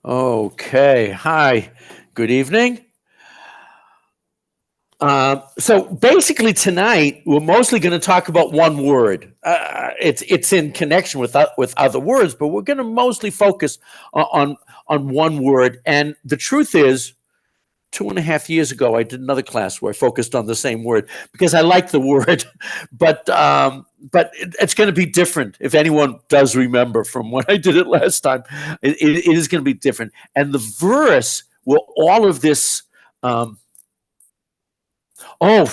Okay. Hi. Good evening. So basically tonight we're mostly going to talk about one word. It's in connection with other words, but we're going to mostly focus on one word. And the truth is, 2.5 years ago, I did another class where I focused on the same word because I like the word, but it's going to be different. If anyone does remember from when I did it last time, it is going to be different. And the verse will all of this. Oh,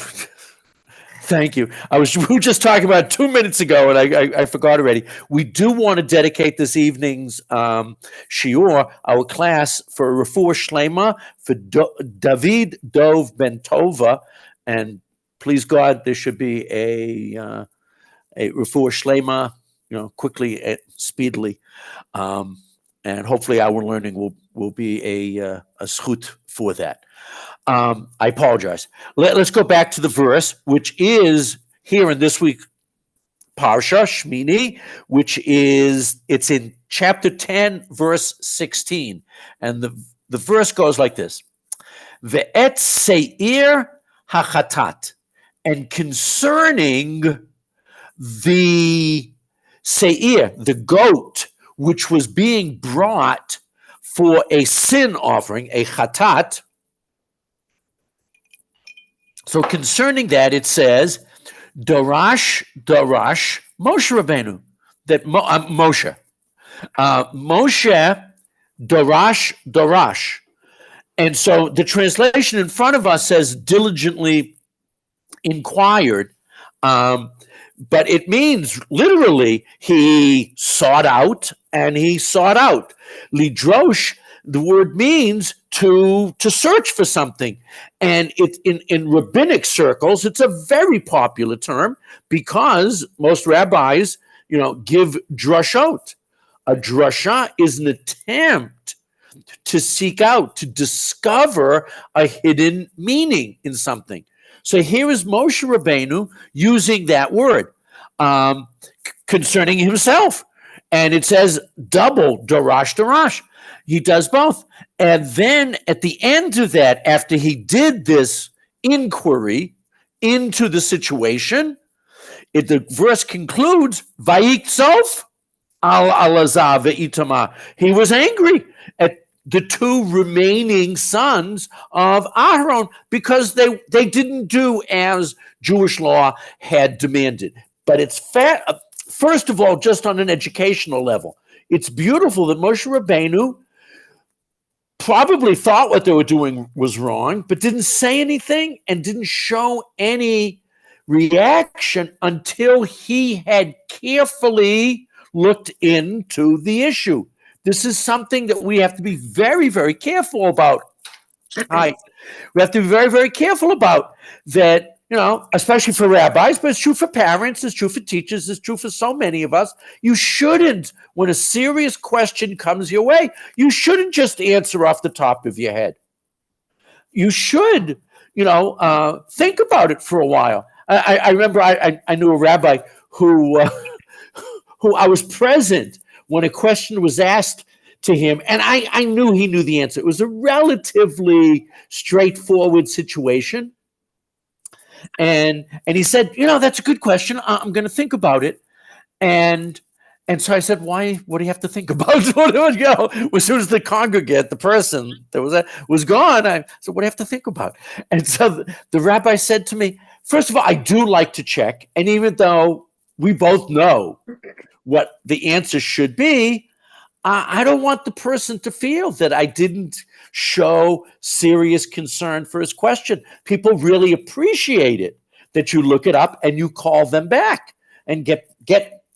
thank you. We were just talking about 2 minutes ago, and I forgot already. We do want to dedicate this evening's shiur, our class, for refuah shlema for David Dov Ben Tova, and please God, there should be a refuah shlema, quickly, speedily, and hopefully our learning will be a zchut for that. I apologize. Let's go back to the verse, which is here in this week Parsha Shmini, it's in chapter 10, verse 16. And the verse goes like this. Ve'et seir hachatat. And concerning the seir, the goat, which was being brought for a sin offering, a chatat. So concerning that, it says, DARASH, Moshe Rabbeinu, that Moshe. Moshe, DARASH. And so the translation in front of us says diligently inquired, but it means literally he sought out and he sought out. Lidrosh, the word means to search for something. And it in rabbinic circles, it's a very popular term because most rabbis, give drashot. A drasha is an attempt to seek out, to discover a hidden meaning in something. So here is Moshe Rabbeinu using that word concerning himself. And it says double, darash. He does both. And then at the end of that, after he did this inquiry into the situation, the verse concludes, Vayiksof al-Alazav ve'itama. He was angry at the two remaining sons of Aharon because they didn't do as Jewish law had demanded. But it's first of all, just on an educational level, it's beautiful that Moshe Rabbeinu probably thought what they were doing was wrong, but didn't say anything and didn't show any reaction until he had carefully looked into the issue. This is something that we have to be very, very careful about. We have to be very, very careful about that, especially for rabbis, but it's true for parents, it's true for teachers, it's true for so many of us. You shouldn't, when a serious question comes your way, you shouldn't just answer off the top of your head. You should, think about it for a while. I remember I knew a rabbi who I was present when a question was asked to him, and I knew he knew the answer. It was a relatively straightforward situation. And he said, that's a good question. I'm going to think about it. And so I said, why? What do you have to think about? As soon as the congregant, the person that was gone, I said, what do you have to think about? And so the rabbi said to me, first of all, I do like to check. And even though we both know what the answer should be, I don't want the person to feel that I didn't show serious concern for his question. People really appreciate it that you look it up and you call them back and get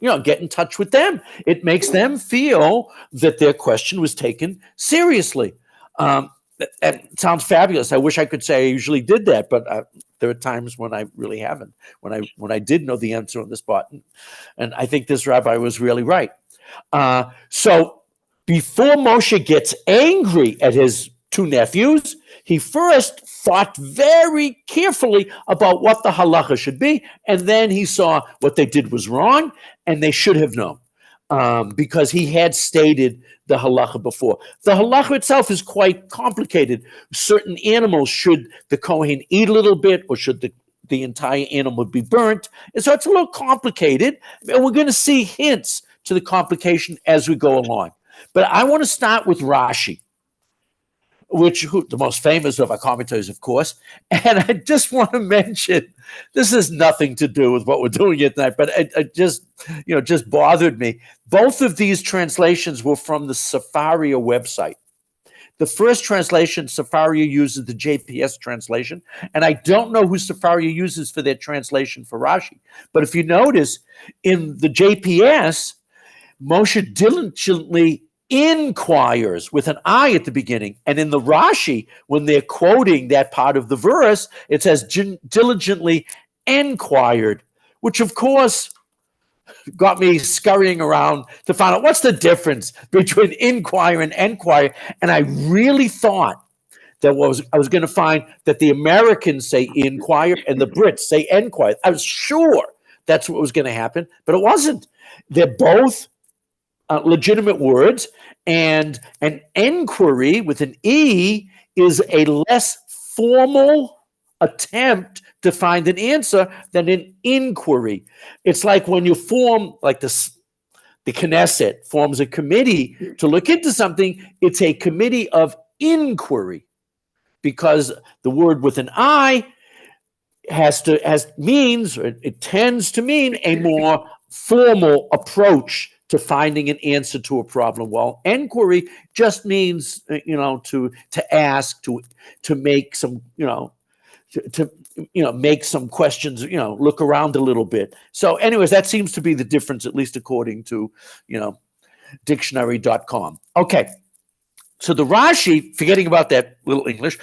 in touch with them. It makes them feel that their question was taken seriously. It sounds fabulous. I wish I could say I usually did that, but there are times when I really haven't. When I did know the answer on the spot, and I think this rabbi was really right. So before Moshe gets angry at his two nephews, he first thought very carefully about what the halacha should be, and then he saw what they did was wrong, and they should have known. because he had stated the halacha before. The halacha itself is quite complicated. Certain animals, should the Kohen eat a little bit, or should the entire animal be burnt? And so it's a little complicated, and we're going to see hints to the complication as we go along. But I want to start with Rashi, the most famous of our commentators, of course. And I just want to mention, this has nothing to do with what we're doing here tonight, but it just bothered me. Both of these translations were from the Sefaria website. The first translation, Sefaria uses the JPS translation, and I don't know who Sefaria uses for their translation for Rashi. But if you notice, in the JPS, Moshe diligently inquires with an I at the beginning. And in the Rashi, when they're quoting that part of the verse, it says diligently inquired, which of course got me scurrying around to find out what's the difference between inquire and enquire. And I really thought that I was going to find that the Americans say inquire and the Brits say enquire. I was sure that's what was going to happen, but it wasn't. They're both legitimate words, and an enquiry with an E is a less formal attempt to find an answer than an inquiry. It's like when you form, like the Knesset forms a committee to look into something, it's a committee of inquiry, because the word with an I means, or it tends to mean, a more formal approach to finding an answer to a problem. Well, enquiry just means, to ask, to make some, to make some questions, look around a little bit. So anyways, that seems to be the difference, at least according to, dictionary.com. Okay. So the Rashi, forgetting about that little English,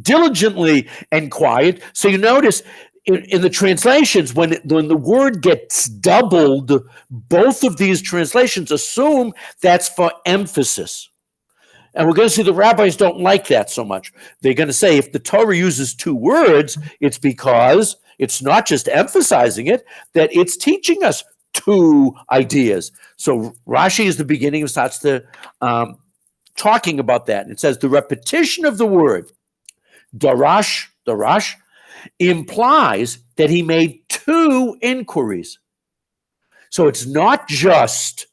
diligently inquired. So you notice in the translations, when the word gets doubled, both of these translations assume that's for emphasis. And we're going to see the rabbis don't like that so much. They're going to say if the Torah uses two words, it's because it's not just emphasizing it, that it's teaching us two ideas. So Rashi is the beginning and starts to talking about that. And it says the repetition of the word DARASH, implies that he made two inquiries. So it's not just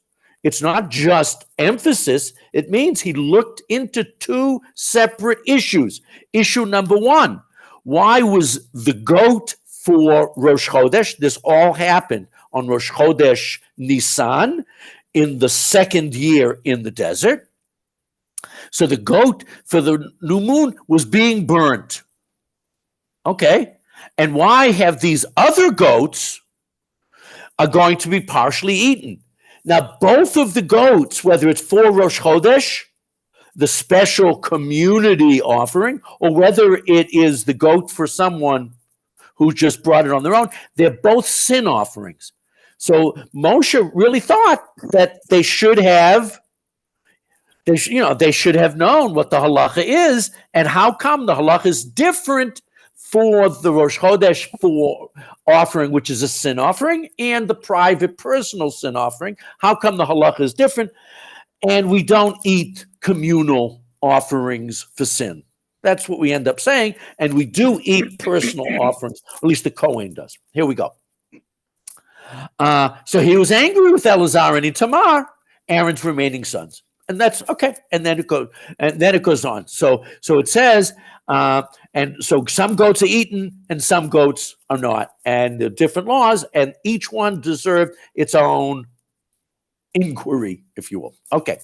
emphasis. It means he looked into two separate issues. Issue number one, why was the goat for Rosh Chodesh? This all happened on Rosh Chodesh Nisan in the second year in the desert. So the goat for the new moon was being burnt. Okay. And why have these other goats are going to be partially eaten? Now, both of the goats, whether it's for Rosh Chodesh, the special community offering, or whether it is the goat for someone who just brought it on their own, they're both sin offerings. So Moshe really thought that they should have known what the halacha is, and how come the halacha is different for the Rosh Chodesh for offering, which is a sin offering, and the private personal sin offering. How come the halacha is different? And we don't eat communal offerings for sin. That's what we end up saying. And we do eat personal offerings, at least the Kohen does. Here we go. So he was angry with Elazar and Itamar, Aaron's remaining sons. And that's okay. And then it goes on. So it says, and so some goats are eaten and some goats are not. And there are different laws, and each one deserved its own inquiry, if you will. Okay.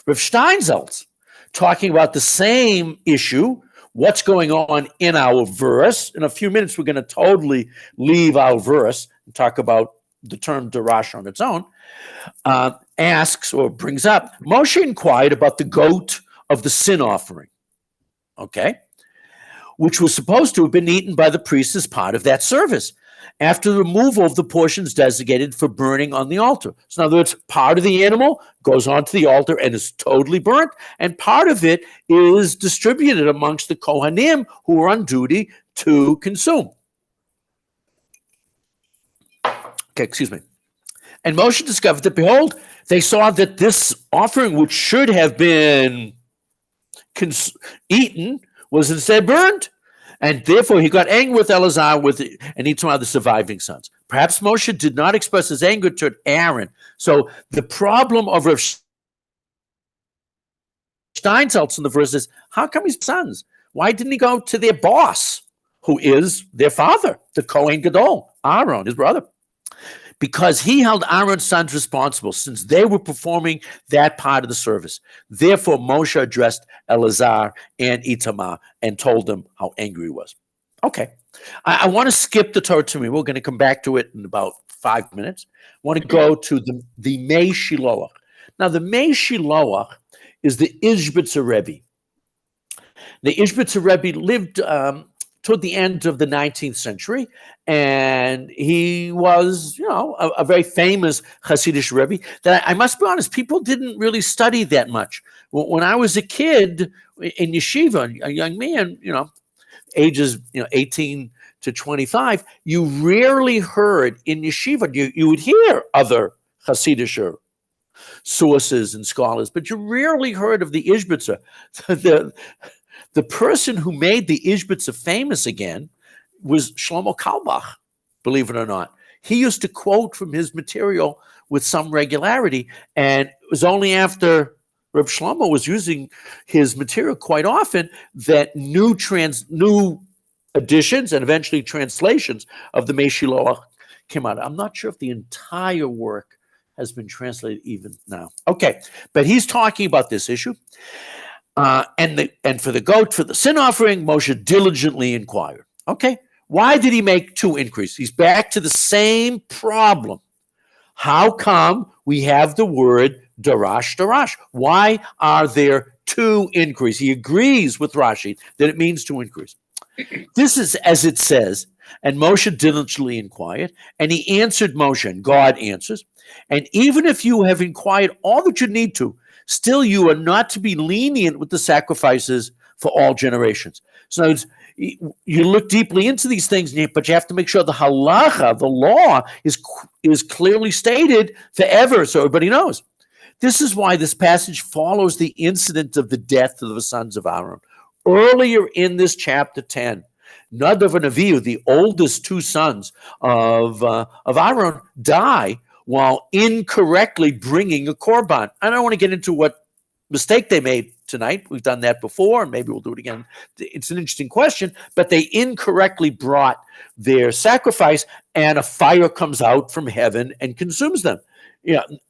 Rav Steinsaltz, talking about the same issue, what's going on in our verse. In a few minutes, we're going to totally leave our verse and talk about the term DARASH on its own. Asks or brings up, Moshe inquired about the goat of the sin offering, okay, which was supposed to have been eaten by the priest as part of that service after the removal of the portions designated for burning on the altar. So in other words, part of the animal goes onto the altar and is totally burnt, and part of it is distributed amongst the Kohanim who are on duty to consume. Okay, excuse me. And Moshe discovered that, behold, they saw that this offering, which should have been eaten, was instead burned. And therefore he got angry with Eleazar and Itamar, the surviving sons. Perhaps Moshe did not express his anger toward Aaron. So the problem of Rav Steinsaltz in the verse is, how come his sons? Why didn't he go to their boss, who is their father, the Kohen Gadol, Aaron, his brother? Because he held Aaron's sons responsible, since they were performing that part of the service. Therefore, Moshe addressed Eleazar and Itamar and told them how angry he was. Okay, I want to skip the Torah to me. We're going to come back to it in about 5 minutes. I want to go to the Mei Shiloach. Now, the Mei Shiloach is the Ishbitzer Rebbe. The Ishbitzer Rebbe lived toward the end of the 19th century, and he was, a very famous Hasidic Rebbe that I must be honest, people didn't really study that much. When I was a kid in yeshiva, a young man, ages 18 to 25, you rarely heard in yeshiva, you would hear other Hasidic sources and scholars, but you rarely heard of the Ishbitzer. The person who made the Ishbitzer famous again was Shlomo Carlebach, believe it or not. He used to quote from his material with some regularity, and it was only after Reb Shlomo was using his material quite often that new editions and eventually translations of the Mei Shiloach came out. I'm not sure if the entire work has been translated even now. Okay, but he's talking about this issue. And for the sin offering, Moshe diligently inquired. Okay, why did he make two inquiries? He's back to the same problem. How come we have the word DARASH? Why are there two inquiries? He agrees with Rashi that it means two inquiries. This is as it says, and Moshe diligently inquired, and he answered Moshe, and God answers. And even if you have inquired all that you need to, still you are not to be lenient with the sacrifices for all generations. So you look deeply into these things, but you have to make sure the halacha, the law, is clearly stated forever, so everybody knows. This is why this passage follows the incident of the death of the sons of Aaron. Earlier in this chapter 10, Nadav and Avihu, the oldest two sons of Aaron, die while incorrectly bringing a korban. I don't want to get into what mistake they made tonight. We've done that before, and maybe we'll do it again. It's an interesting question, but they incorrectly brought their sacrifice, and a fire comes out from heaven and consumes them.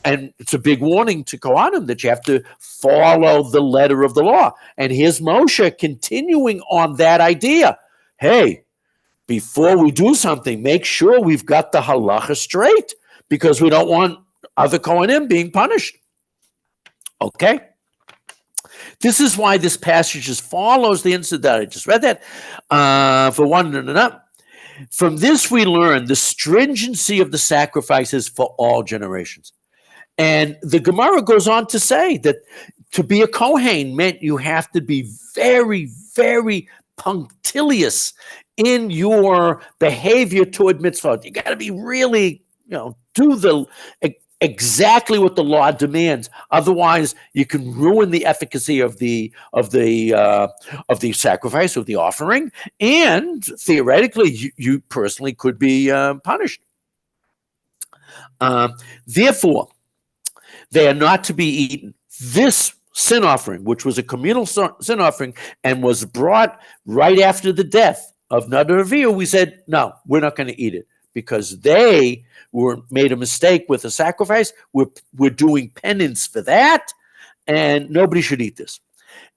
And it's a big warning to Kohanim that you have to follow the letter of the law. And here's Moshe continuing on that idea. Hey, before we do something, make sure we've got the halacha straight, because we don't want other Kohanim being punished. Okay? This is why this passage follows the incident that I just read that. For one and another. From this we learn the stringency of the sacrifices for all generations. And the Gemara goes on to say that to be a Kohen meant you have to be very, very punctilious in your behavior toward mitzvot. You got to be really, do exactly what the law demands. Otherwise, you can ruin the efficacy of the sacrifice, of the offering, and theoretically, you personally could be punished. Therefore, they are not to be eaten. This sin offering, which was a communal sin offering and was brought right after the death of Nadav and Avihu, we said, no, we're not going to eat it, because they made a mistake with the sacrifice. We're doing penance for that, and nobody should eat this.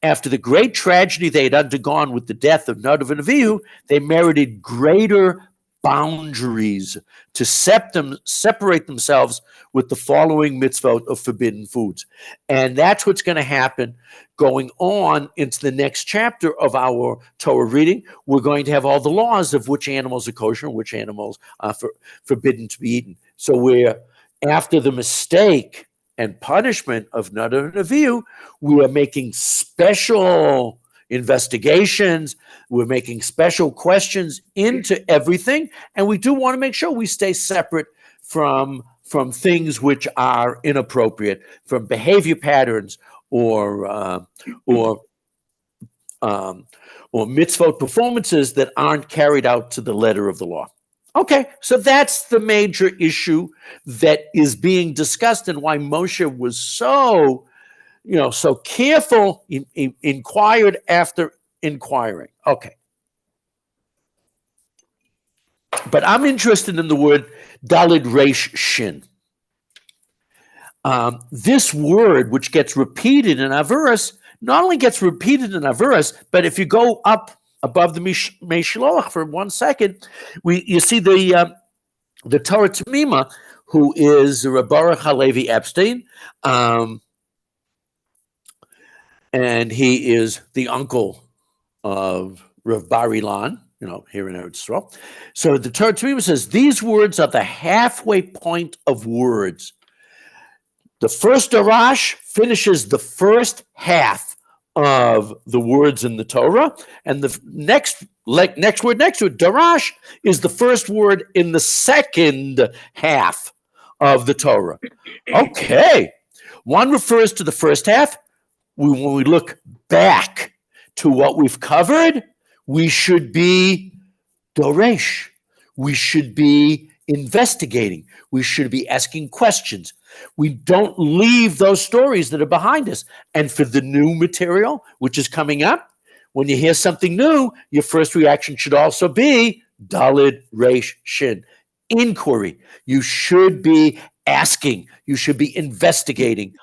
After the great tragedy they had undergone with the death of Nadav and Avihu, they merited greater boundaries to separate themselves with the following mitzvot of forbidden foods. And that's what's going to happen going on into the next chapter of our Torah reading. We're going to have all the laws of which animals are kosher and which animals are forbidden to be eaten. So we're, after the mistake and punishment of Nadav and Avihu, we are making special investigations. We're making special questions into everything. And we do want to make sure we stay separate from from things which are inappropriate, from behavior patterns or mitzvot performances that aren't carried out to the letter of the law. Okay, so that's the major issue that is being discussed, and why Moshe was so, so careful, inquired after inquiring. Okay. But I'm interested in the word Dalid Resh Shin. This word, which gets repeated in Averos, not only gets repeated in Averos, but if you go up above the Meshloach for 1 second, you see the Torah Tamima, who is Rabbi Baruch Halevi Epstein, and he is the uncle of Rav Bar Ilan, here in Eretz Yisrael. So the Torah Tamima says, these words are the halfway point of words. The first DARASH finishes the first half of the words in the Torah, and the next word next to it, DARASH, is the first word in the second half of the Torah. Okay. One refers to the first half. When we look back to what we've covered, we should be doresh. We should be investigating. We should be asking questions. We don't leave those stories that are behind us. And for the new material, which is coming up, when you hear something new, your first reaction should also be Dalid Resh Shin, inquiry. You should be asking. You should be investigating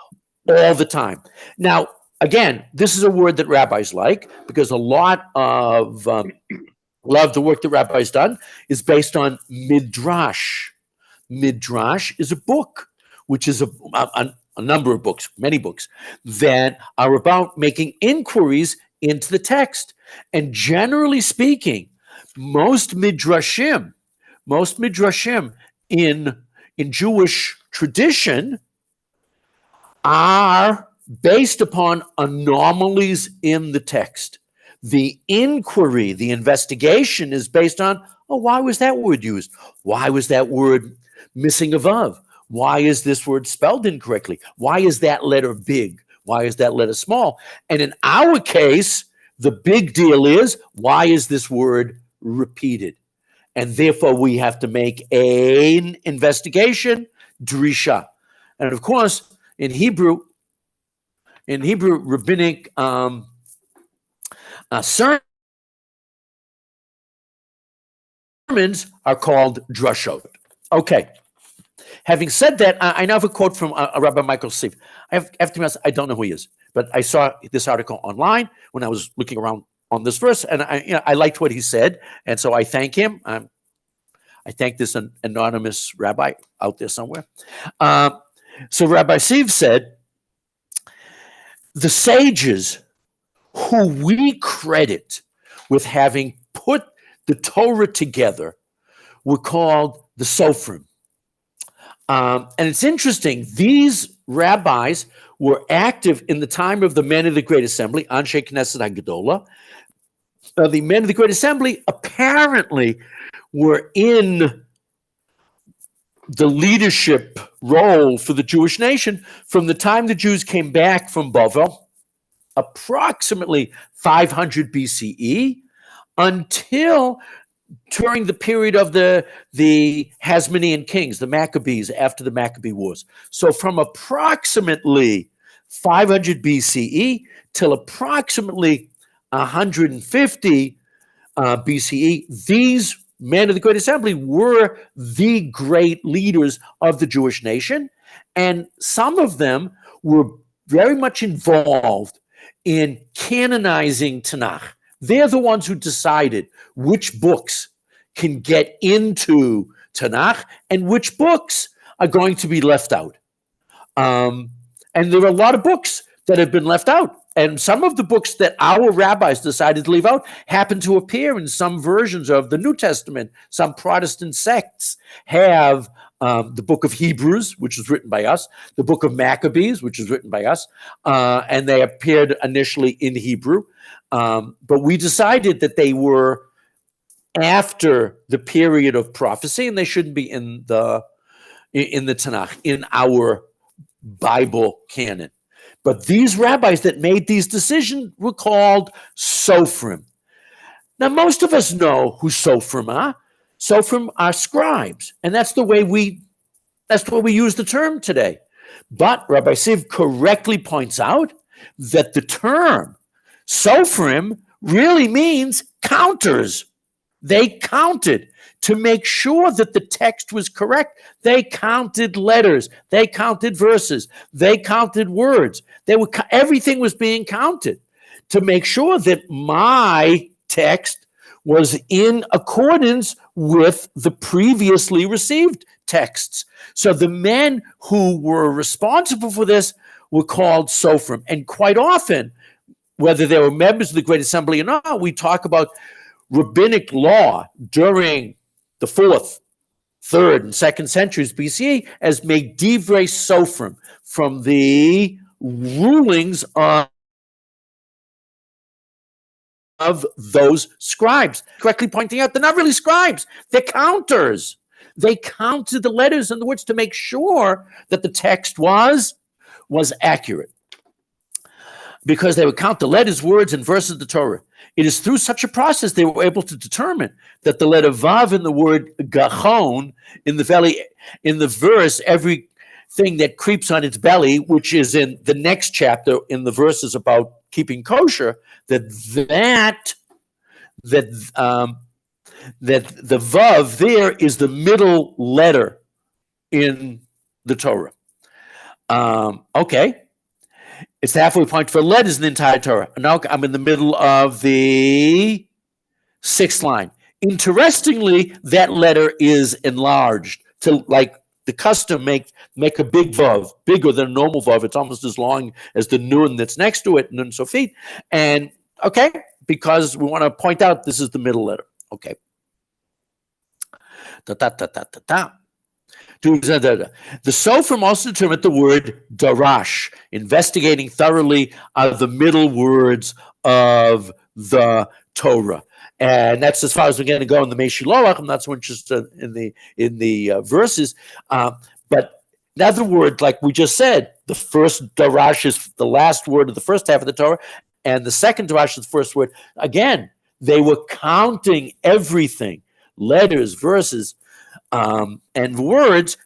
all the time. Now, again, this is a word that rabbis like, because a lot of the work that rabbis done is based on midrash. Midrash is a book, which is a number of books, many books, that are about making inquiries into the text. And generally speaking, most midrashim in Jewish tradition are based upon anomalies in the text. The inquiry, the investigation is based on, why was that word used? Why was that word missing a vav? Why is this word spelled incorrectly? Why is that letter big? Why is that letter small? And in our case, the big deal is, why is this word repeated? And therefore, we have to make an investigation, drisha. And of course, in Hebrew, rabbinic sermons are called drashot. Okay. Having said that, I now have a quote from Rabbi Michael Sief. I have to be honest, I don't know who he is, but I saw this article online when I was looking around on this verse, and I liked what he said, and so I thank him. I thank this anonymous rabbi out there somewhere. So Rabbi Sief said, the sages who we credit with having put the Torah together were called the Sofrim. And it's interesting, these rabbis were active in the time of the men of the Great Assembly, Anshe Knesset HaGedolah. The men of the Great Assembly apparently were in the leadership role for the Jewish nation from the time the Jews came back from Bavel, approximately 500 BCE, until during the period of the Hasmonean kings, the Maccabees, after the Maccabee Wars. So from approximately 500 BCE till approximately 150 BCE, these men of the Great Assembly were the great leaders of the Jewish nation, and some of them were very much involved in canonizing Tanakh. They're the ones who decided which books can get into Tanakh and which books are going to be left out. And there are a lot of books that have been left out. And some of the books that our rabbis decided to leave out happen to appear in some versions of the New Testament. Some Protestant sects have the book of Hebrews, which was written by us, the book of Maccabees, which was written by us, and they appeared initially in Hebrew. But we decided that they were after the period of prophecy, and they shouldn't be in the in the Tanakh, in our Bible canon. But these rabbis that made these decisions were called Sofrim. Now, most of us know who Sofrim are. Sofrim are scribes, and that's the way we use the term today. But Rabbi Siv correctly points out that the term Sofrim really means counters. They counted to make sure that the text was correct. They counted letters. They counted verses. They counted words. Everything was being counted to make sure that my text was in accordance with the previously received texts. So the men who were responsible for this were called Sofrim. And quite often, whether they were members of the Great Assembly or not, we talk about rabbinic law during the 4th, 3rd, and 2nd centuries BCE as Divrei Sofrim, from the rulings of those scribes. Correctly pointing out, they're not really scribes, they're counters. They counted the letters and the words to make sure that the text was accurate, because they would count the letters, words, and verses of the Torah. It is through such a process they were able to determine that the letter Vav in the word Gachon in the verse, everything that creeps on its belly, which is in the next chapter in the verses about keeping kosher, that the Vav there is the middle letter in the Torah. Okay. It's the halfway point for letters in the entire Torah. Now I'm in the middle of the 6th line. Interestingly, that letter is enlarged to, like the custom, make a big vav, bigger than a normal vav. It's almost as long as the nun that's next to it, nun sofit. And okay, because we want to point out this is the middle letter. Okay. The Sofrim also determined the word darash, investigating thoroughly the middle words of the Torah, and that's as far as we're going to go in the Meshiloach. I'm not so interested in the verses, but in other words, like we just said, the first darash is the last word of the first half of the Torah, and the second darash is the first word. Again, they were counting everything, letters, verses, and words,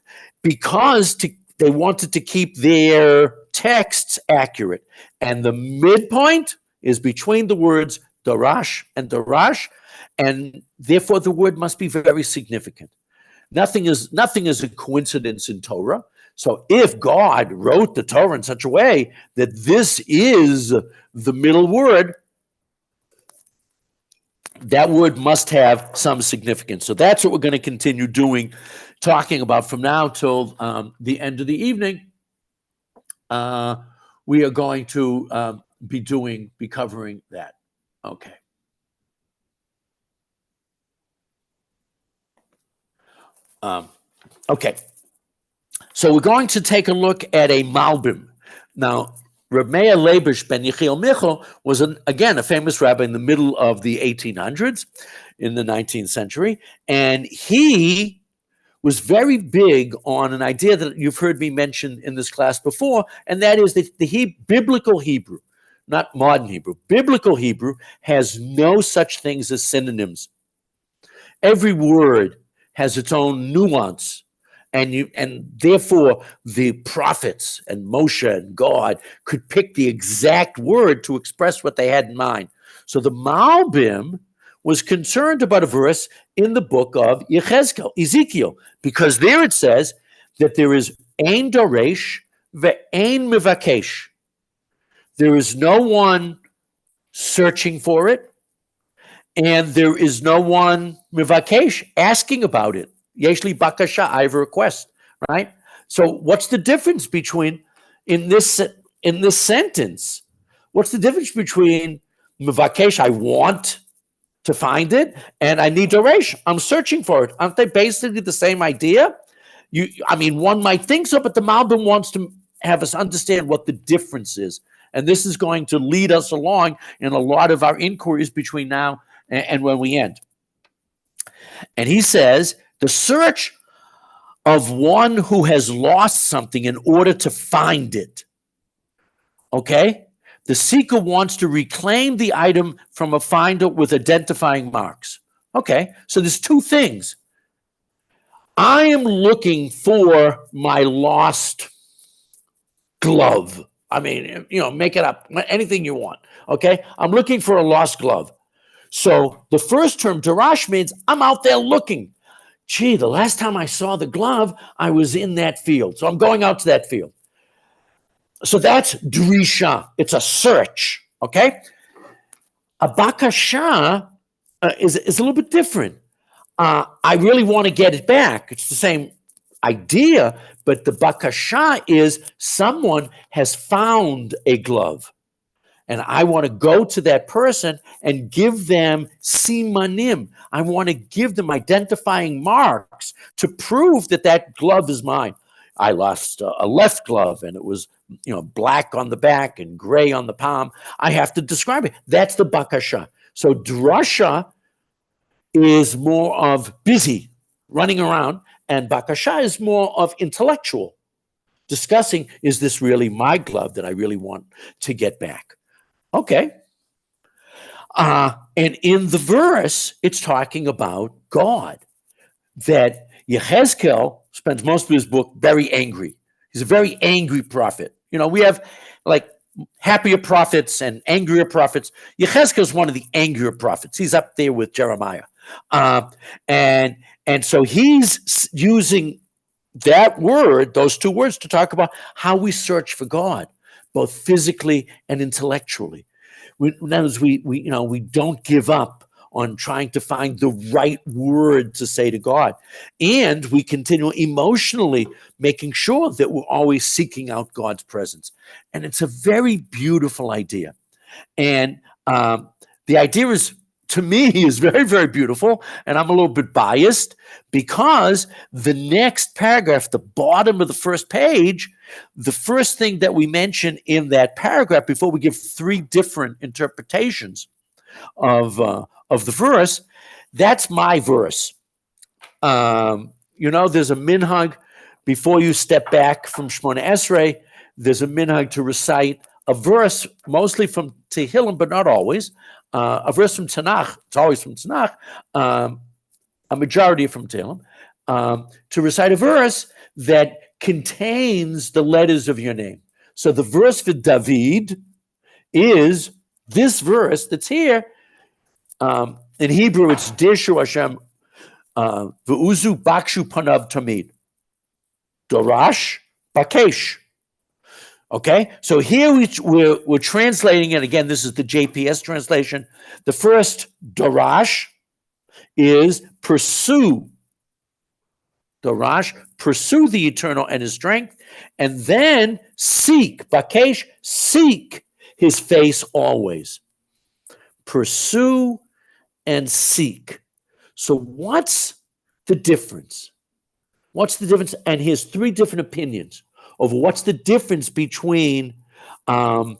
because they wanted to keep their texts accurate. And the midpoint is between the words darash, and therefore the word must be very significant. Nothing is a coincidence in Torah. So if God wrote the Torah in such a way that this is the middle word, that word must have some significance. So that's what we're going to continue talking about from now till the end of the evening. We are going to be covering that. Okay. Okay. So we're going to take a look at a Malbim. Now, Reb Meir Leibish ben Yechiel Michal was, again, a famous rabbi in the middle of the 1800s, in the 19th century, and he was very big on an idea that you've heard me mention in this class before, and that is that the biblical Hebrew, not modern Hebrew, biblical Hebrew has no such things as synonyms. Every word has its own nuance. And therefore, the prophets and Moshe and God could pick the exact word to express what they had in mind. So the Malbim was concerned about a verse in the book of Ezekiel, because there it says that there is ein doresh ve'ein mivakesh. There is no one searching for it, and there is no one mivakesh asking about it. Yeshli bakasha, I have a request, right? So what's the difference between, in this sentence, what's the difference between mivakesh, I want to find it, and I need doresh, I'm searching for it? Aren't they basically the same idea? One might think so, but the Malbim wants to have us understand what the difference is. And this is going to lead us along in a lot of our inquiries between now and when we end. And he says, the search of one who has lost something in order to find it. Okay? The seeker wants to reclaim the item from a finder with identifying marks. Okay, so there's two things. I am looking for my lost glove. I mean, make it up, anything you want. Okay, I'm looking for a lost glove. So the first term, DARASH, means I'm out there looking. Gee, the last time I saw the glove, I was in that field. So I'm going out to that field. So that's drisha. It's a search, okay? A bakasha is a little bit different. I really want to get it back. It's the same idea, but the bakasha is someone has found a glove, and I want to go to that person and give them simanim. I want to give them identifying marks to prove that that glove is mine. I lost a left glove, and it was black on the back and gray on the palm. I have to describe it. That's the bakasha. So drasha is more of busy, running around, and bakasha is more of intellectual, discussing, is this really my glove that I really want to get back? Okay. And in the verse, it's talking about God, that Yechezkel spends most of his book very angry. He's a very angry prophet. We have like happier prophets and angrier prophets. Yechezkel is one of the angrier prophets. He's up there with Jeremiah. And so he's using that word, those two words, to talk about how we search for God, both physically and intellectually. In other words, we don't give up on trying to find the right word to say to God. And we continue emotionally making sure that we're always seeking out God's presence. And it's a very beautiful idea. And the idea is, to me, is very, very beautiful. And I'm a little bit biased because the next paragraph, the bottom of the first page, the first thing that we mention in that paragraph, before we give three different interpretations of the verse, that's my verse. There's a minhag before you step back from Shmona Esrei. There's a minhag to recite a verse, mostly from Tehillim, but not always. A verse from Tanakh. It's always from Tanakh. A majority from Tehillim. To recite a verse that contains the letters of your name. So the verse for David is this verse that's here. In Hebrew, it's Dirshu Hashem V'uzu Bakshu Panav Tamid. Darash Bakesh. Okay, so here we're translating it. Again, this is the JPS translation. The first Darash is pursue. Darash, pursue the eternal and his strength. And then seek. Bakesh, seek his face always. Pursue and seek. So what's the difference? What's the difference? And here's three different opinions over what's the difference between a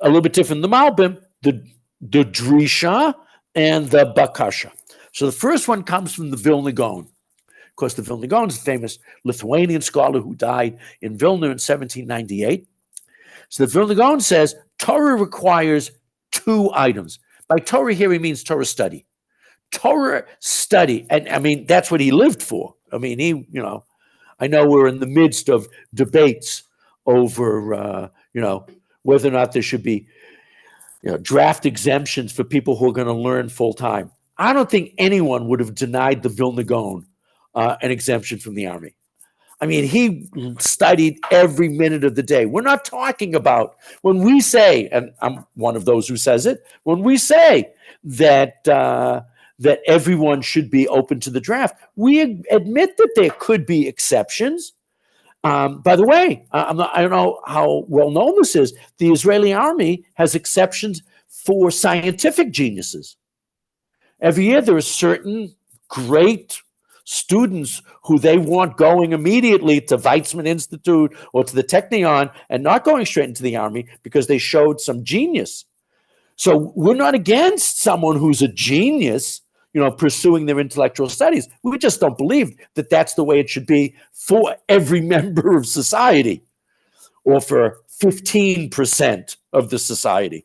little bit different the Malbim, the Drisha and the Bakasha. So the first one comes from the Vilna Gaon. Of course, the Vilna Gaon is a famous Lithuanian scholar who died in Vilna in 1798. So the Vilna Gaon says Torah requires two items. By Torah here, he means Torah study. Torah study, and I mean, that's what he lived for. I mean, I know we're in the midst of debates over, whether or not there should be, draft exemptions for people who are going to learn full time. I don't think anyone would have denied the Vilna Gaon an exemption from the army. I mean, he studied every minute of the day. We're not talking about when we say, and I'm one of those who says it, when we say that that everyone should be open to the draft, we admit that there could be exceptions. By the way, I don't know how well known this is. The Israeli army has exceptions for scientific geniuses. Every year there are certain great students who they want going immediately to Weizmann Institute or to the Technion and not going straight into the army because they showed some genius. So we're not against someone who's a genius, pursuing their intellectual studies. We just don't believe that that's the way it should be for every member of society or for 15% of the society.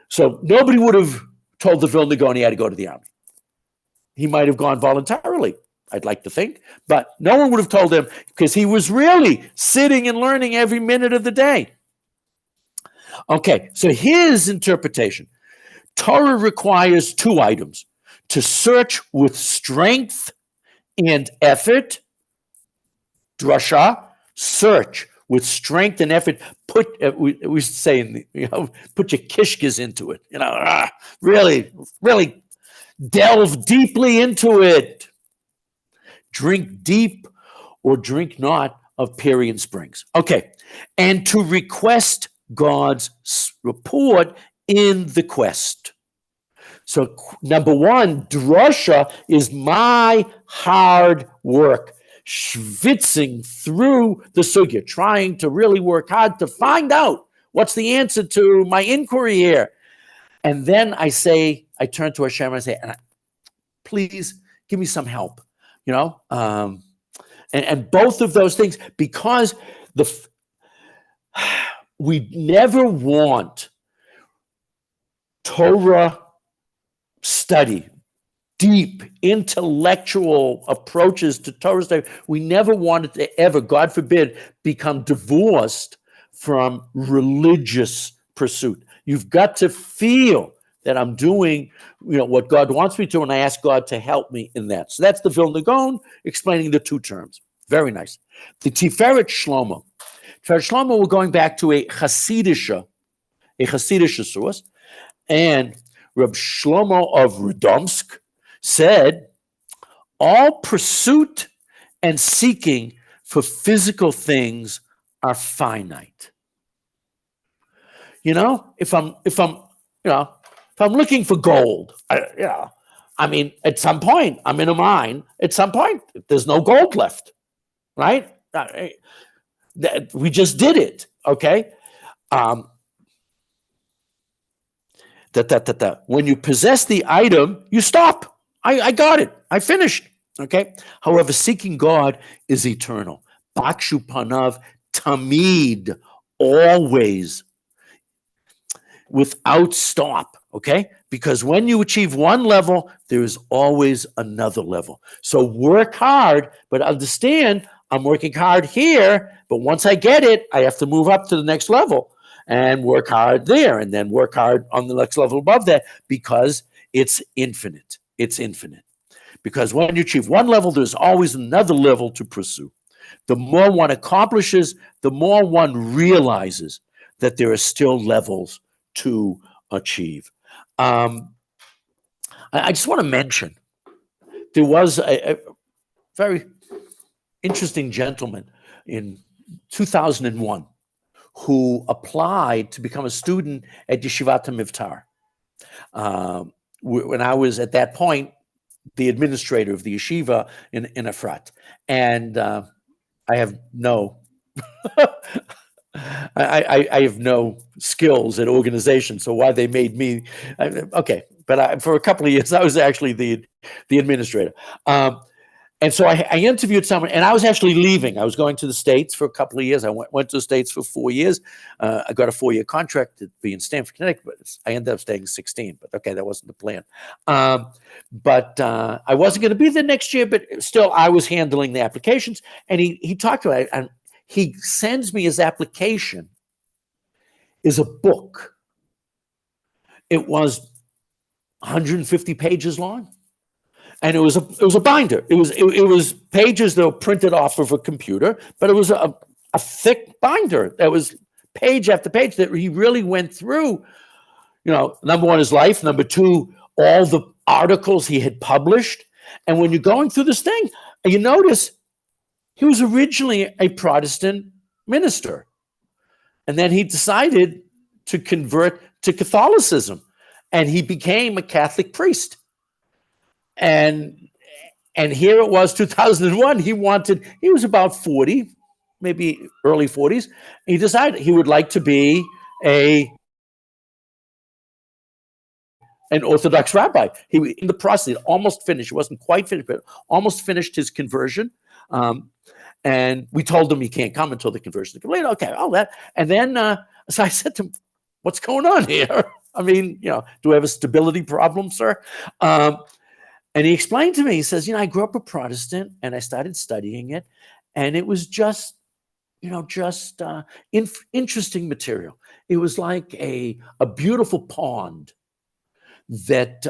So nobody would have told the Vilna Gaon he had to go to the army. He might have gone voluntarily, I'd like to think, but no one would have told him because he was really sitting and learning every minute of the day. Okay, so his interpretation. Torah requires two items: to search with strength and effort. Drasha, search with strength and effort. We say, put your kishkas into it. Really, really delve deeply into it. Drink deep or drink not of Parian springs. Okay, and to request God's report in the quest. So number one, drasha is my hard work, schwitzing through the sugya, trying to really work hard to find out what's the answer to my inquiry here. And then I turn to Hashem and I say, please give me some help, and both of those things, because we never want Torah study, deep intellectual approaches to Torah study. We never wanted to ever, God forbid, become divorced from religious pursuit. You've got to feel that I'm doing, what God wants me to, and I ask God to help me in that. So that's the Vilna Gaon explaining the two terms. Very nice. The Tiferet Shlomo. Tiferet Shlomo, we're going back to a Hasidische source, and Reb Shlomo of Radomsk said, all pursuit and seeking for physical things are finite. If I'm looking for gold, at some point, I'm in a mine. At some point, there's no gold left, right? We just did it, okay? When you possess the item, you stop. I got it. I finished, okay? However, seeking God is eternal. Bakshu panav tamid, always, without stop, okay? Because when you achieve one level, there is always another level. So work hard, but understand I'm working hard here, but once I get it, I have to move up to the next level and work hard there, and then work hard on the next level above that, because it's infinite. It's infinite. Because when you achieve one level, there's always another level to pursue. The more one accomplishes, the more one realizes that there are still levels to achieve. I just want to mention, there was a very interesting gentleman in 2001 who applied to become a student at Yeshivat HaMivtar. When I was at that point the administrator of the yeshiva in Efrat, and I have no I have no skills at organization, so why they made me okay. But for a couple of years, I was actually the administrator. And so I interviewed someone, and I was actually leaving. I was going to the States for a couple of years. I went to the States for 4 years. I got a 4-year contract to be in Stamford, Connecticut, but I ended up staying 16. But okay, that wasn't the plan. But I wasn't going to be there next year, but still, I was handling the applications. And he talked about it, and he sends me his application is a book. It was 150 pages long. And it was a binder. It was pages that were printed off of a computer, but it was a thick binder that was page after page that he really went through. Number one, his life. Number two, all the articles he had published. And when you're going through this thing, you notice he was originally a Protestant minister, and then he decided to convert to Catholicism, and he became a Catholic priest. And here it was, 2001. He was about 40, maybe early 40s. He decided he would like to be a an Orthodox rabbi. He in the process, almost finished. It wasn't quite finished, but almost finished his conversion. And we told him he can't come until the conversion is complete. Okay, all that. And then, so I said to him, "What's going on here? I mean, do we have a stability problem, sir?" And he explained to me. He says, "I grew up a Protestant, and I started studying it, and it was just." Interesting material. It was like a beautiful pond that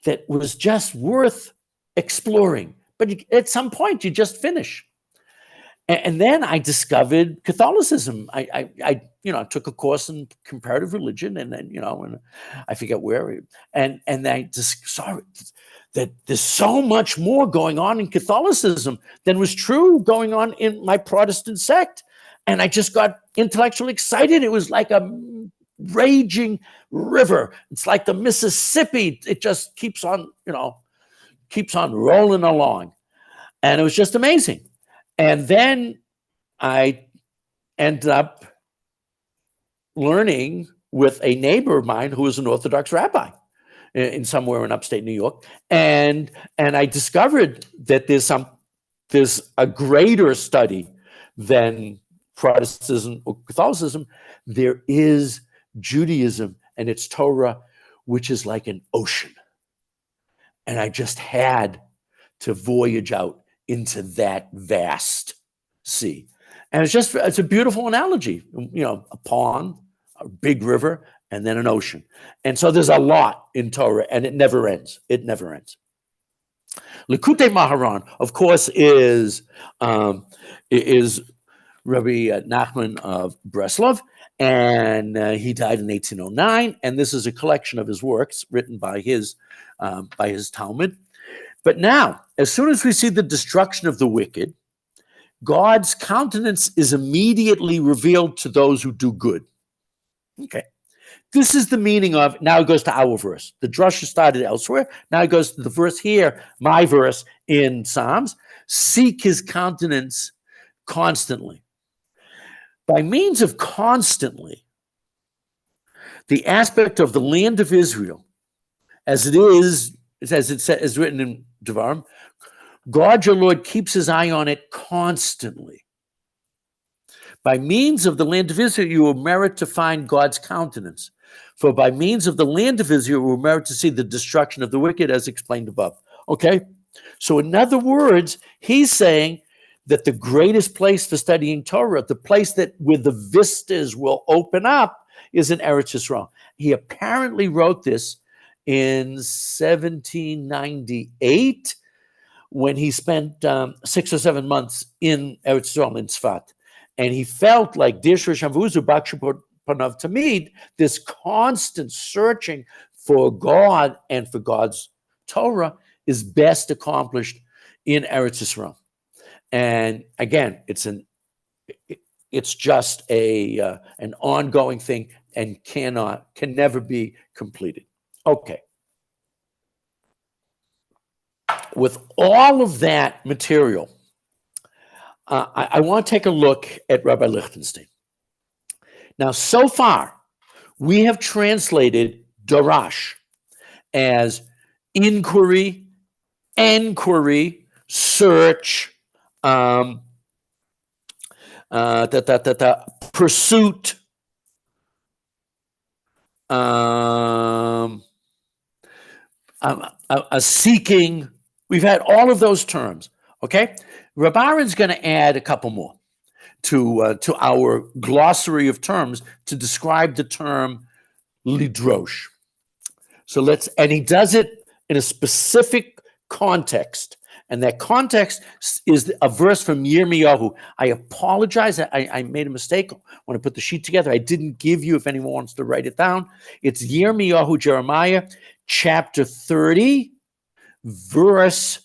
that was just worth exploring. But at some point, you just finish. And then I discovered Catholicism. I took a course in comparative religion, and then and I forget where, and I just saw that there's so much more going on in Catholicism than was true going on in my Protestant sect, and I just got intellectually excited. It was like a raging river. It's like the Mississippi. It just keeps on rolling along, and it was just amazing. And then I ended up learning with a neighbor of mine who was an Orthodox rabbi in somewhere in upstate New York, and I discovered that there's a greater study than Protestantism or Catholicism. There is Judaism and its Torah, which is like an ocean, and I just had to voyage out into that vast sea. And it's a beautiful analogy, a pond, a big river, and then an ocean. And so there's a lot in Torah, and it never ends. It never ends. Likutei Maharan, of course, is Rabbi Nachman of Breslov, and he died in 1809. And this is a collection of his works written by his Talmud. But now, as soon as we see the destruction of the wicked, God's countenance is immediately revealed to those who do good. Okay. This is the meaning of, now it goes to our verse. The drasha started elsewhere. Now it goes to the verse here, my verse in Psalms. Seek his countenance constantly. By means of constantly, the aspect of the land of Israel, as it is written in Devarim, God your Lord keeps his eye on it constantly. By means of the land of Israel, you will merit to find God's countenance. For by means of the land of Israel, you will merit to see the destruction of the wicked, as explained above. Okay? So in other words, he's saying that the greatest place for studying Torah, the place where the vistas will open up, is in Eretz Yisrael. He apparently wrote this in 1798, when he spent 6 or 7 months in Eretz Yisrael, in Tzfat. And he felt like this constant searching for God and for God's Torah is best accomplished in Eretz Yisrael. And again, it's just an ongoing thing and can never be completed. Okay. With all of that material, I want to take a look at Rabbi Lichtenstein. Now, so far, we have translated DARASH as inquiry, enquiry, search, pursuit, a seeking. We've had all of those terms, okay? Reb Aaron's going to add a couple more to our glossary of terms to describe the term lidrosh. And he does it in a specific context, and that context is a verse from Yirmiyahu. I apologize, I made a mistake when I put the sheet together. I didn't give you, if anyone wants to write it down. It's Yirmiyahu, Jeremiah, chapter 30, verse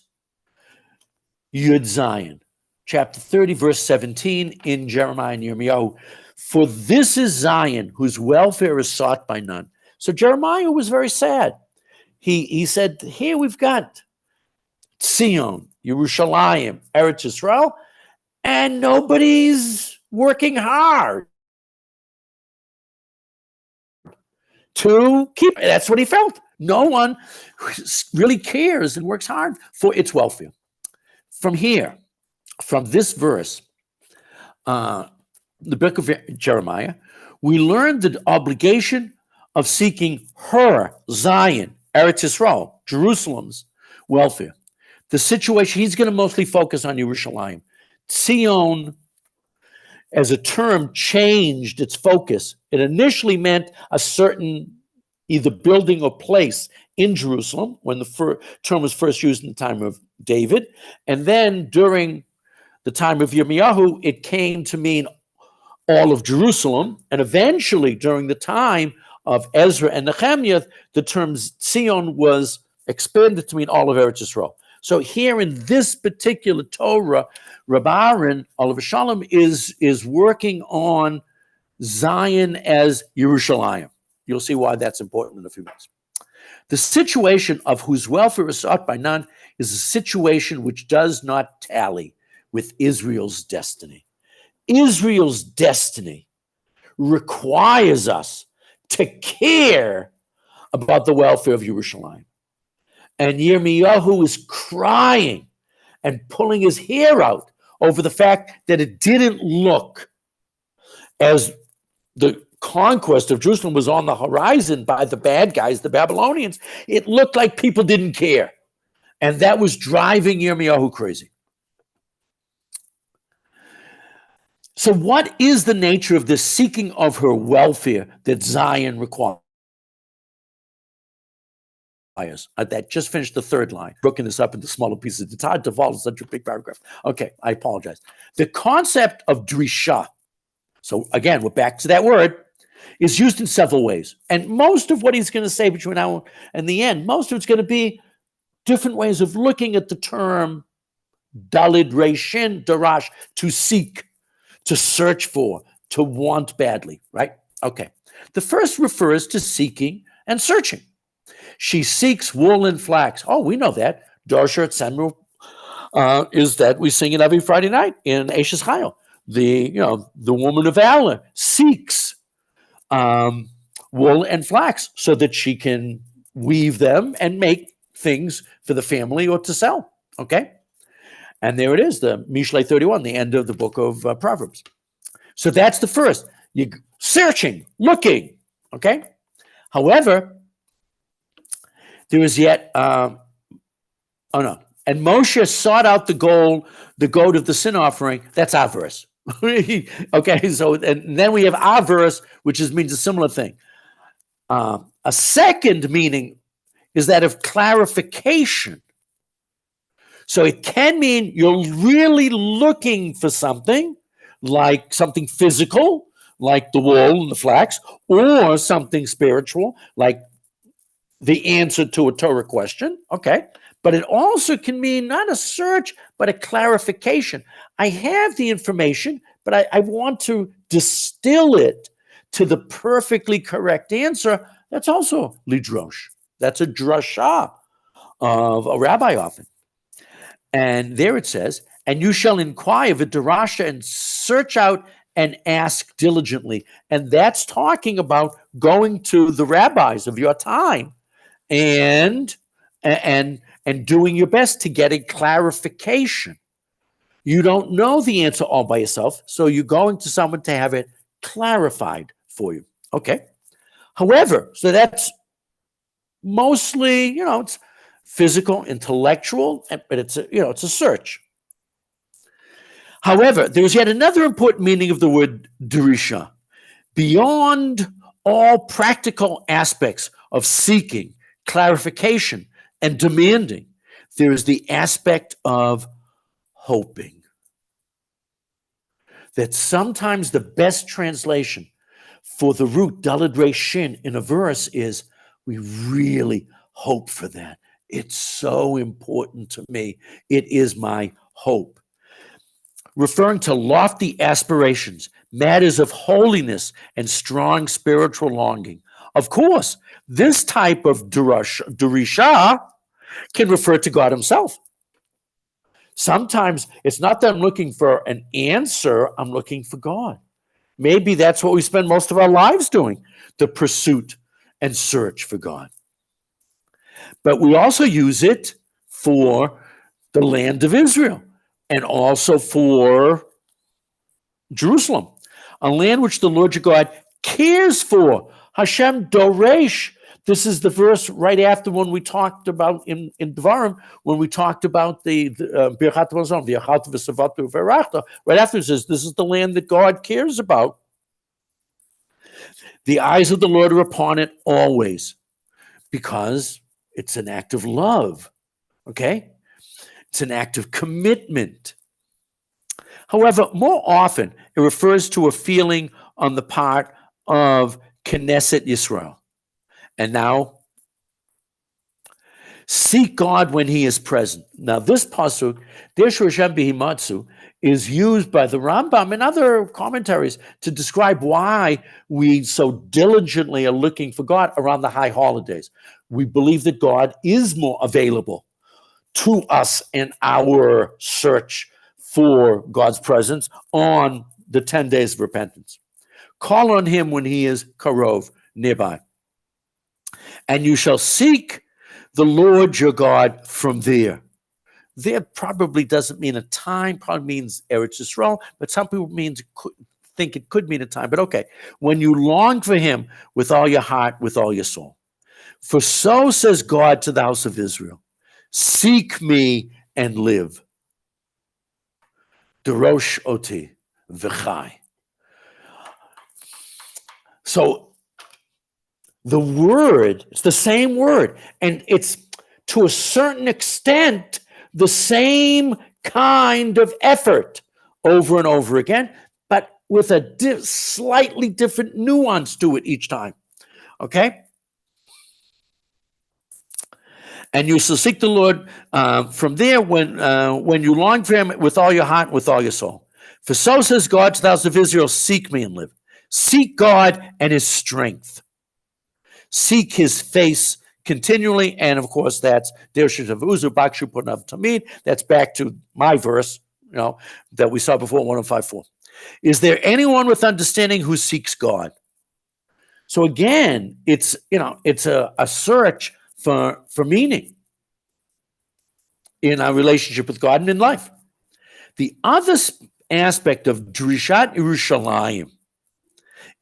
Yud Zayin. Chapter 30, verse 17 in Jeremiah and Yirmiyahu. For this is Zion, whose welfare is sought by none. So Jeremiah was very sad. He said, here we've got Zion, Yerushalayim, Eretz Yisrael, and nobody's working hard. to keep it. That's what he felt. No one really cares and works hard for its welfare. From here, from this verse, the book of Jeremiah, we learn the obligation of seeking her, Zion, Eretz Yisrael, Jerusalem's welfare. The situation, he's going to mostly focus on Yerushalayim. Zion, as a term, changed its focus. It initially meant a certain either building or place in Jerusalem when the term was first used in the time of David. And then during the time of Yirmiyahu, it came to mean all of Jerusalem. And eventually, during the time of Ezra and Nehemiah, the term Zion was expanded to mean all of Eretz Yisrael. So here in this particular Torah, Rabbi Aaron, Olav Shalom, is working on Zion as Yerushalayim. You'll see why that's important in a few minutes. The situation of whose welfare is sought by none is a situation which does not tally with Israel's destiny. Israel's destiny requires us to care about the welfare of Yerushalayim. And Yirmiyahu is crying and pulling his hair out over the fact that it didn't look as the conquest of Jerusalem was on the horizon by the bad guys, the Babylonians. It looked like people didn't care. And that was driving Yirmiyahu crazy. So what is the nature of this seeking of her welfare that Zion requires? That just finished the third line, broken this up into smaller pieces. It's hard to follow such a big paragraph. Okay, I apologize. The concept of drisha, so again, we're back to that word, is used in several ways. And most of what he's going to say between now and the end, most of it's going to be different ways of looking at the term dalid reishin darash, to seek, to search for, to want badly, right? Okay. The first refers to seeking and searching. She seeks wool and flax. Oh, we know that. Darshat Samuel is that we sing it every Friday night in Eshes Chayil. The woman of valor seeks wool and flax so that she can weave them and make things for the family or to sell. Okay? And there it is, the Mishlei 31, the end of the book of Proverbs. So that's the first. You searching, looking. Okay? However, there is yet, And Moshe sought out the goat of the sin offering. That's our verse. Okay, so and then we have our verse, which means a similar thing. A second meaning is that of clarification. So it can mean you're really looking for something, like something physical, like the wool and the flax, or something spiritual, like the answer to a Torah question, okay? But it also can mean not a search, but a clarification. I have the information, but I want to distill it to the perfectly correct answer. That's also lidrosh. That's a drasha of a rabbi often. And there it says, and you shall inquire the darasha and search out and ask diligently. And that's talking about going to the rabbis of your time and doing your best to get a clarification. You don't know the answer all by yourself, so you're going to someone to have it clarified for you. Okay. However, so that's mostly, it's physical, intellectual, but it's a search. However, there's yet another important meaning of the word darisha. Beyond all practical aspects of seeking, clarification, and demanding, there is the aspect of hoping. That sometimes the best translation for the root daled resh shin in a verse is, we really hope for that. It's so important to me. It is my hope. Referring to lofty aspirations, matters of holiness, and strong spiritual longing. Of course, this type of darisha can refer to God himself. Sometimes it's not that I'm looking for an answer, I'm looking for God. Maybe that's what we spend most of our lives doing, the pursuit and search for God. But we also use it for the land of Israel and also for Jerusalem, a land which the Lord your God cares for. Hashem Doresh. This is the verse right after when we talked about in Devarim, when we talked about the Birchat Hamazon, V'yachalta v'savatu v'erachta. Right after it says, this is the land that God cares about. The eyes of the Lord are upon it always, because it's an act of love, okay? It's an act of commitment. However, more often, it refers to a feeling on the part of Knesset Yisrael. And now, seek God when he is present. Now, this pasuk, Desh Hashem Behimatsu, is used by the Rambam and other commentaries to describe why we so diligently are looking for God around the high holidays. We believe that God is more available to us in our search for God's presence on the 10 days of repentance. Call on him when he is karov, nearby. And you shall seek the Lord your God from there. There probably doesn't mean a time, probably means Eretz Yisrael, but some people think it could mean a time. But okay, when you long for him with all your heart, with all your soul. For so says God to the house of Israel, seek me and live. Darosh oti v'chai. So the word, it's the same word, and it's to a certain extent the same kind of effort over and over again, but with a slightly different nuance to it each time. Okay? And you shall seek the Lord from there when you long for him with all your heart, with all your soul. For so says God to the house of Israel, seek me and live. Seek God and his strength. Seek his face continually. And of course, that's that's back to my verse, that we saw before, 105:4. Is there anyone with understanding who seeks God? So again, it's a search for meaning in our relationship with God and in life. The other aspect of Drishat Yerushalayim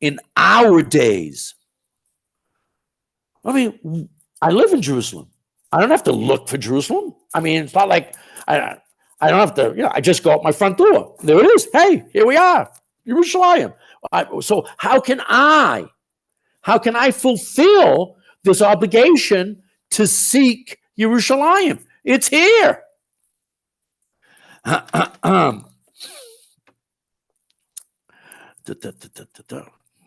in our days, I mean, I live in Jerusalem. I don't have to look for Jerusalem. I mean, it's not like I don't have to, I just go out my front door. There it is. Hey, here we are, Yerushalayim. So how can I fulfill this obligation to seek Yerushalayim? It's here.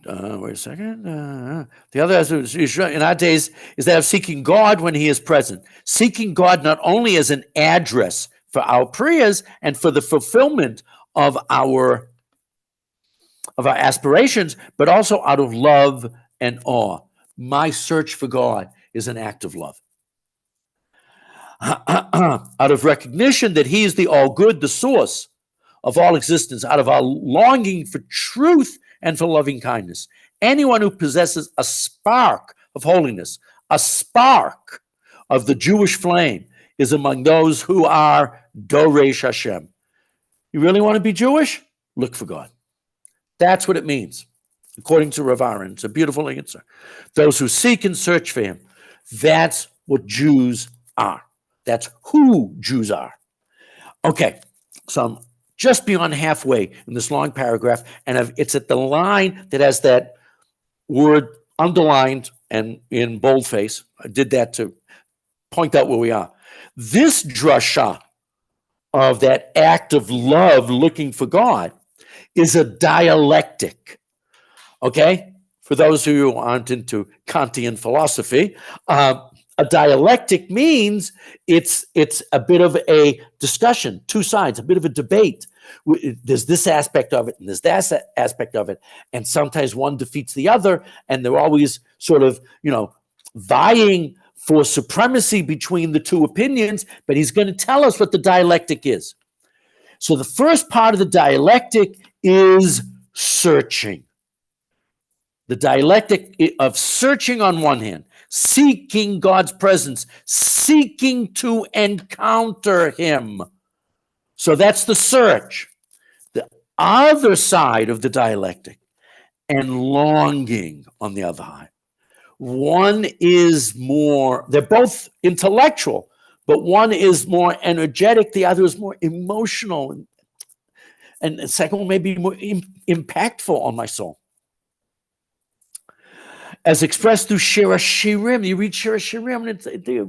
Wait a second. The other in our days is that of seeking God when he is present. Seeking God not only as an address for our prayers and for the fulfillment of our aspirations, but also out of love and awe. My search for God is an act of love. Out of recognition that he is the all-good, the source of all existence, out of our longing for truth and for loving kindness. Anyone who possesses a spark of holiness, a spark of the Jewish flame, is among those who are Doresh Hashem. You really want to be Jewish? Look for God. That's what it means, according to Rav Aaron. It's a beautiful answer. Those who seek and search for him, that's what Jews are. That's who Jews are. Okay, so I'm just beyond halfway in this long paragraph, and it's at the line that has that word underlined and in boldface. I did that to point out where we are. This drasha of that act of love looking for God is a dialectic. Okay? For those of you who aren't into Kantian philosophy, a dialectic means it's a bit of a discussion, two sides, a bit of a debate. There's this aspect of it and there's that aspect of it. And sometimes one defeats the other, and they're always sort of, vying for supremacy between the two opinions, but he's going to tell us what the dialectic is. So the first part of the dialectic is searching. The dialectic of searching on one hand, seeking God's presence, seeking to encounter him. So that's the search. The other side of the dialectic, and longing on the other side. One is more, they're both intellectual, but one is more energetic, the other is more emotional. And the second one may be more impactful on my soul. As expressed through Shir HaShirim, you read Shir HaShirim, and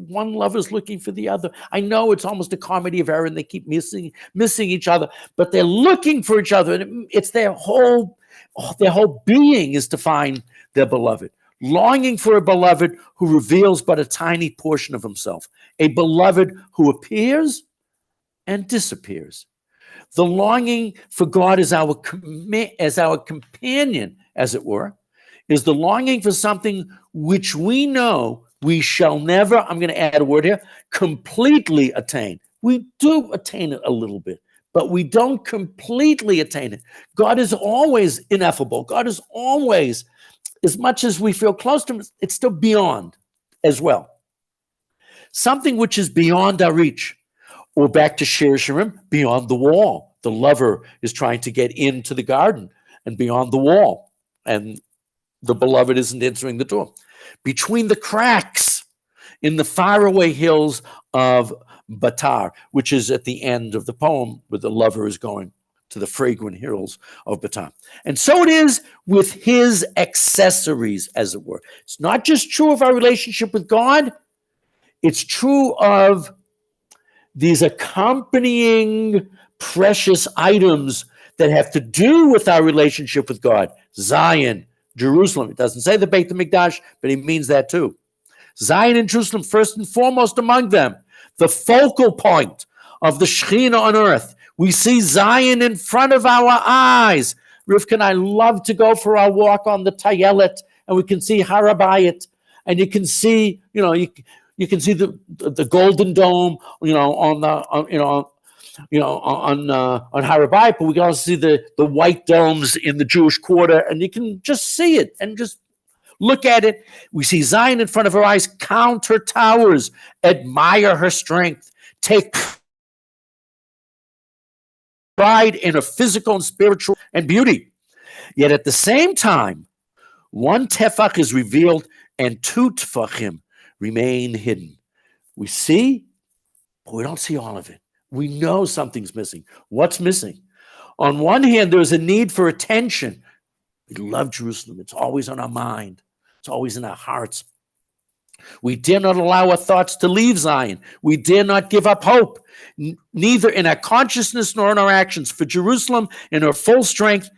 one lover is looking for the other. I know it's almost a comedy of error, and they keep missing each other, but they're looking for each other, and it's their whole being is to find their beloved. Longing for a beloved who reveals but a tiny portion of himself, a beloved who appears and disappears. The longing for God as our companion, as it were, is the longing for something which we know we shall never, I'm going to add a word here, completely attain. We do attain it a little bit, but we don't completely attain it. God is always ineffable. God is always, as much as we feel close to him, it's still beyond as well. Something which is beyond our reach. Or back to Shir HaShirim, beyond the wall. The lover is trying to get into the garden and beyond the wall. And the beloved isn't entering the door. Between the cracks in the faraway hills of Batar, which is at the end of the poem where the lover is going to the fragrant hills of Batar. And so it is with his accessories, as it were. It's not just true of our relationship with God, it's true of these accompanying precious items that have to do with our relationship with God. Zion, Jerusalem. It doesn't say the Beit HaMikdash, but he means that too. Zion and Jerusalem, first and foremost among them, the focal point of the Shekhinah on earth. We see Zion in front of our eyes. Rivka and I love to go for our walk on the Tayelet, and we can see Har HaBayit, and you can see, you can see the Golden Dome, on Har HaBayit, but we can also see the white domes in the Jewish Quarter, and you can just see it and just look at it. We see Zion in front of our eyes, count her towers, admire her strength, take pride in her physical and spiritual and beauty. Yet at the same time, one tefach is revealed and two tefachim remain hidden. We see, but we don't see all of it. We know something's missing. What's missing? On one hand, there's a need for attention. We love Jerusalem. It's always on our mind. It's always in our hearts. We dare not allow our thoughts to leave Zion. We dare not give up hope, neither in our consciousness nor in our actions, for Jerusalem in her full strength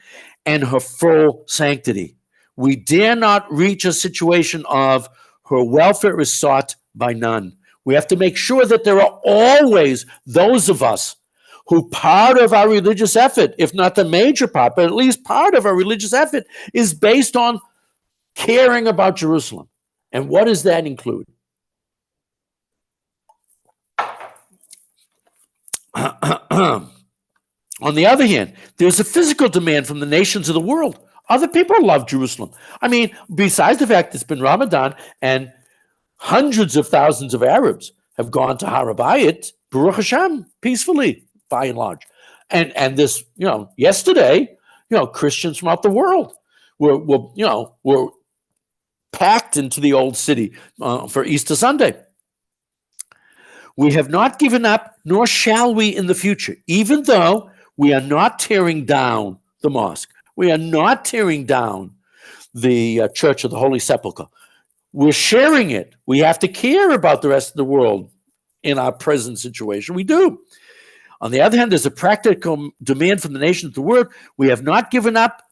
and her full sanctity. We dare not reach a situation of her welfare is sought by none. We have to make sure that there are always those of us who part of our religious effort, if not the major part, but at least part of our religious effort is based on caring about Jerusalem. And what does that include? On the other hand, there's a physical demand from the nations of the world. Other people love Jerusalem. I mean, besides the fact it's been Ramadan and hundreds of thousands of Arabs have gone to Har HaBayit, Baruch Hashem, peacefully, by and large. And this, yesterday, Christians from out the world were packed into the old city for Easter Sunday. We have not given up, nor shall we in the future, even though we are not tearing down the mosque. We are not tearing down the Church of the Holy Sepulchre. We're sharing it. We have to care about the rest of the world in our present situation. We do. On the other hand, there's a practical demand from the nations of the world. We have not given up,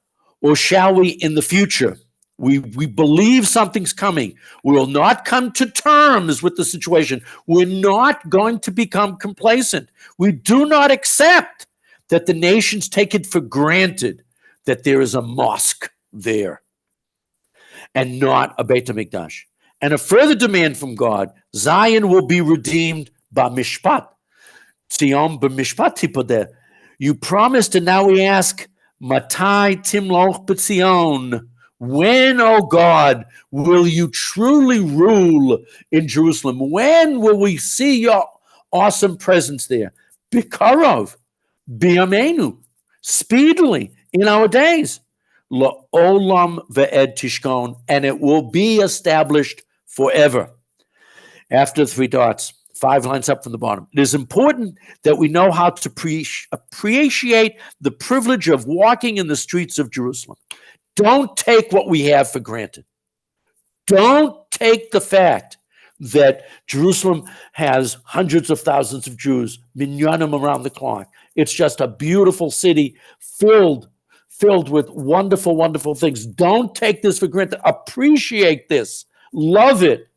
or shall we in the future. We believe something's coming. We will not come to terms with the situation. We're not going to become complacent. We do not accept that the nations take it for granted that there is a mosque there and not a Beit HaMikdash. And a further demand from God, Zion will be redeemed by Mishpat. Tzion b'mishpat tipodeh. You promised, and now we ask, Matai timloch b'tzion. When, oh God, will you truly rule in Jerusalem? When will we see your awesome presence there? Bikarov, biyamenu, speedily in our days. La'olam ve'ed tishkon, and it will be established forever. After the three dots, 5 lines up from the bottom. It is important that we know how to appreciate the privilege of walking in the streets of Jerusalem. Don't take what we have for granted. Don't take the fact that Jerusalem has hundreds of thousands of Jews, minyanim around the clock. It's just a beautiful city filled with wonderful, wonderful things. Don't take this for granted. Appreciate this. Love it.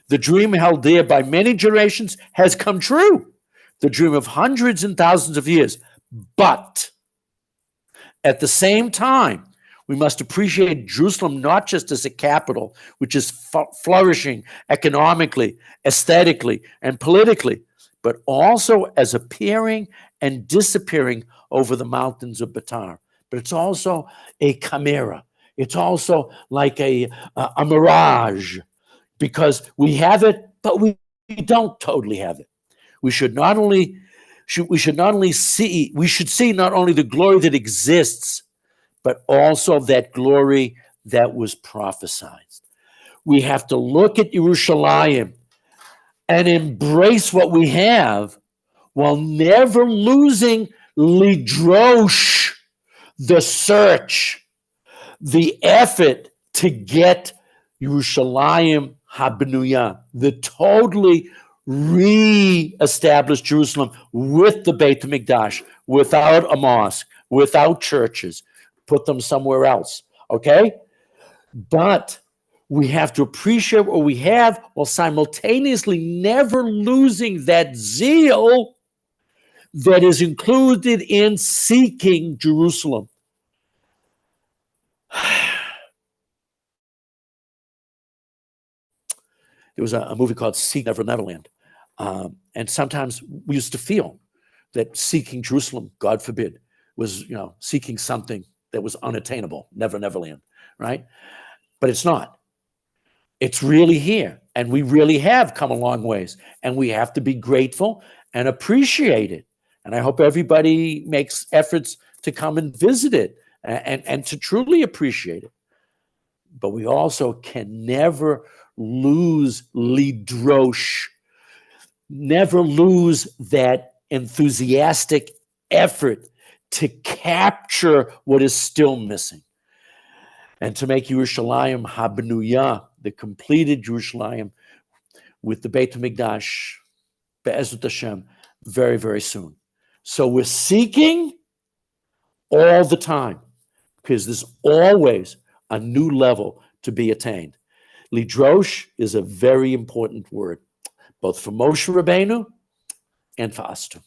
The dream held there by many generations has come true. The dream of hundreds and thousands of years. But at the same time, we must appreciate Jerusalem not just as a capital, which is flourishing economically, aesthetically, and politically, but also as appearing and disappearing over the mountains of Betar. But it's also a chimera. It's also like a mirage, because we have it, but we don't totally have it. We should see not only the glory that exists, but also that glory that was prophesied. We have to look at Yerushalayim and embrace what we have while never losing lidrosh, the search, the effort to get Yerushalayim haBenuya, the totally re-established Jerusalem with the Beit HaMikdash, without a mosque, without churches. Put them somewhere else, okay? But we have to appreciate what we have while simultaneously never losing that zeal that is included in seeking Jerusalem. There was a movie called Seek Never Neverland. And sometimes we used to feel that seeking Jerusalem, God forbid, was, seeking something that was unattainable, Never Neverland, right? But it's not. It's really here. And we really have come a long ways. And we have to be grateful and appreciate it. And I hope everybody makes efforts to come and visit it and to truly appreciate it. But we also can never lose lidrosh, never lose that enthusiastic effort to capture what is still missing and to make Yerushalayim haBenuya, the completed Yerushalayim, with the Beit HaMikdash, Be'ezrat Hashem, very, very soon. So we're seeking all the time because there's always a new level to be attained. Lidrosh is a very important word, both for Moshe Rabbeinu and for us too.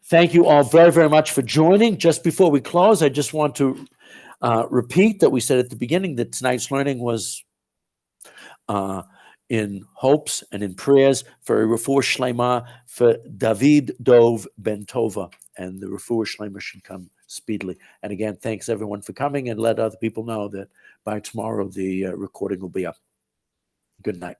Thank you all very, very much for joining. Just before we close, I just want to repeat that we said at the beginning that tonight's learning was in hopes and in prayers for a refuah shlema for David Dov Ben Tova, and the refuah shlema should come speedily. And again, thanks everyone for coming, and let other people know that by tomorrow the recording will be up. Good night.